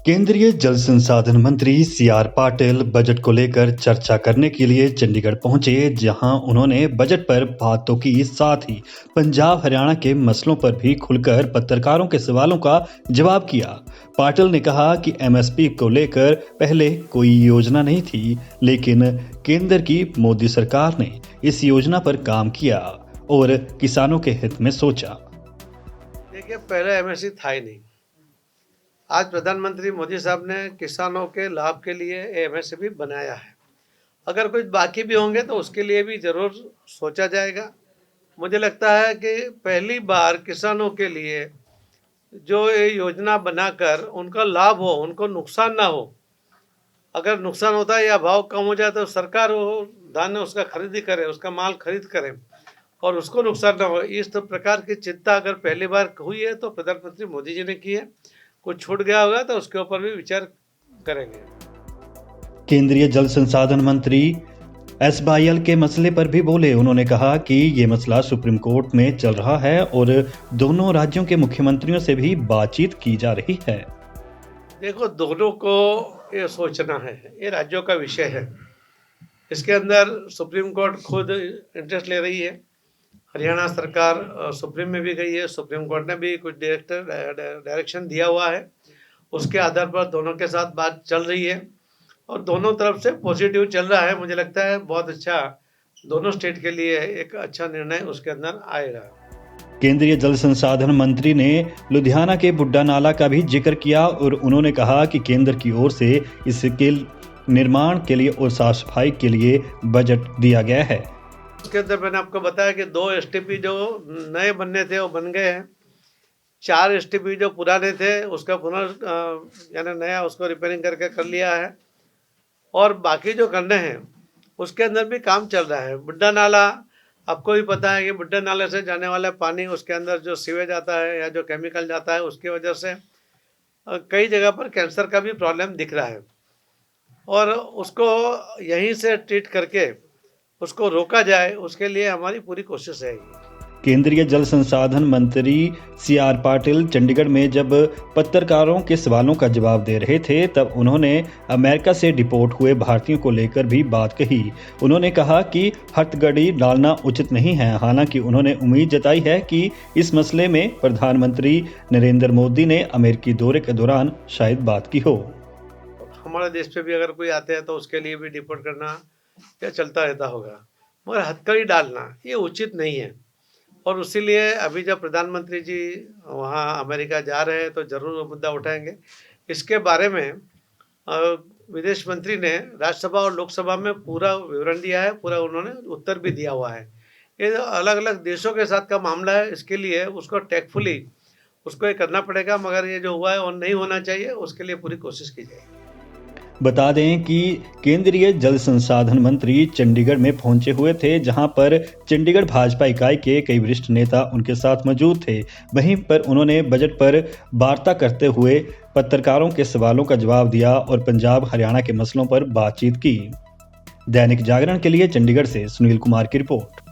केंद्रीय जल संसाधन मंत्री सी.आर. पाटिल बजट को लेकर चर्चा करने के लिए चंडीगढ़ पहुंचे, जहां उन्होंने बजट पर बात तो की, साथ ही पंजाब हरियाणा के मसलों पर भी खुलकर पत्रकारों के सवालों का जवाब किया। पाटिल ने कहा कि एमएसपी को लेकर पहले कोई योजना नहीं थी, लेकिन केंद्र की मोदी सरकार ने इस योजना पर काम किया और किसानों के हित में सोचा। देखिए, पहले एमएसपी था ही नहीं। आज प्रधानमंत्री मोदी साहब ने किसानों के लाभ के लिए एमएसपी बनाया है। अगर कुछ बाकी भी होंगे तो उसके लिए भी ज़रूर सोचा जाएगा। मुझे लगता है कि पहली बार किसानों के लिए जो ये योजना बनाकर उनका लाभ हो, उनको नुकसान ना हो। अगर नुकसान होता है या भाव कम हो जाए तो सरकार वो धान उसका खरीदी करे, उसका माल खरीद करे और उसको नुकसान ना हो। इस प्रकार की चिंता अगर पहली बार हुई है तो प्रधानमंत्री मोदी जी ने की है। कुछ छूट गया होगा तो उसके ऊपर भी विचार करेंगे। केंद्रीय जल संसाधन मंत्री एसवाईएल के मसले पर भी बोले। उन्होंने कहा कि ये मसला सुप्रीम कोर्ट में चल रहा है और दोनों राज्यों के मुख्यमंत्रियों से भी बातचीत की जा रही है। देखो, दोनों को ये सोचना है, ये राज्यों का विषय है। इसके अंदर सुप्रीम कोर्ट खुद इंटरेस्ट ले रही है। हरियाणा सरकार सुप्रीम में भी गई है, सुप्रीम कोर्ट ने भी कुछ डायरेक्शन दिया हुआ है। उसके आधार पर दोनों के साथ बात चल रही है और दोनों तरफ से पॉजिटिव चल रहा है। मुझे लगता है बहुत अच्छा, दोनों स्टेट के लिए एक अच्छा निर्णय उसके अंदर आएगा। केंद्रीय जल संसाधन मंत्री ने लुधियाना के बुड्ढा नाला का भी जिक्र किया और उन्होंने कहा कि केंद्र की ओर से इसके निर्माण के लिए और साफ सफाई के लिए बजट दिया गया है। उसके अंदर मैंने आपको बताया कि 2 एसटीपी जो नए बनने थे वो बन गए हैं। 4 एसटीपी जो पुराने थे उसका यानी नया उसको रिपेयरिंग करके कर लिया है और बाकी जो करने हैं उसके अंदर भी काम चल रहा है। बुड्ढा नाला आपको भी पता है कि बुड्ढा नाले से जाने वाला पानी, उसके अंदर जो सीवेज आता है या जो केमिकल जाता है, उसकी वजह से कई जगह पर कैंसर का भी प्रॉब्लम दिख रहा है और उसको यहीं से ट्रीट करके उसको रोका जाए, उसके लिए हमारी पूरी कोशिश रहेगी। केंद्रीय जल संसाधन मंत्री सी.आर. पाटिल चंडीगढ़ में जब पत्रकारों के सवालों का जवाब दे रहे थे, तब उन्होंने अमेरिका से डिपोर्ट हुए भारतीयों को लेकर भी बात कही। उन्होंने कहा कि हथकड़ी डालना उचित नहीं है। हालांकि उन्होंने उम्मीद जताई है कि इस मसले में प्रधानमंत्री नरेंद्र मोदी ने अमेरिकी दौरे के दौरान शायद बात की हो। हमारे देश पे भी अगर कोई आते हैं तो उसके लिए भी डिपोर्ट करना क्या चलता रहता होगा, मगर हथकड़ी डालना ये उचित नहीं है। और इसीलिए अभी जब प्रधानमंत्री जी वहाँ अमेरिका जा रहे हैं तो ज़रूर वो मुद्दा उठाएंगे। इसके बारे में विदेश मंत्री ने राज्यसभा और लोकसभा में पूरा विवरण दिया है, पूरा उन्होंने उत्तर भी दिया हुआ है। ये अलग अलग देशों के साथ का मामला है, इसके लिए उसको टेकफुली उसको ये करना पड़ेगा, मगर ये जो हुआ है वो नहीं होना चाहिए, उसके लिए पूरी कोशिश की जाएगी। बता दें कि केंद्रीय जल संसाधन मंत्री चंडीगढ़ में पहुंचे हुए थे, जहां पर चंडीगढ़ भाजपा इकाई के कई वरिष्ठ नेता उनके साथ मौजूद थे। वहीं पर उन्होंने बजट पर वार्ता करते हुए पत्रकारों के सवालों का जवाब दिया और पंजाब हरियाणा के मसलों पर बातचीत की। दैनिक जागरण के लिए चंडीगढ़ से सुनील कुमार की रिपोर्ट।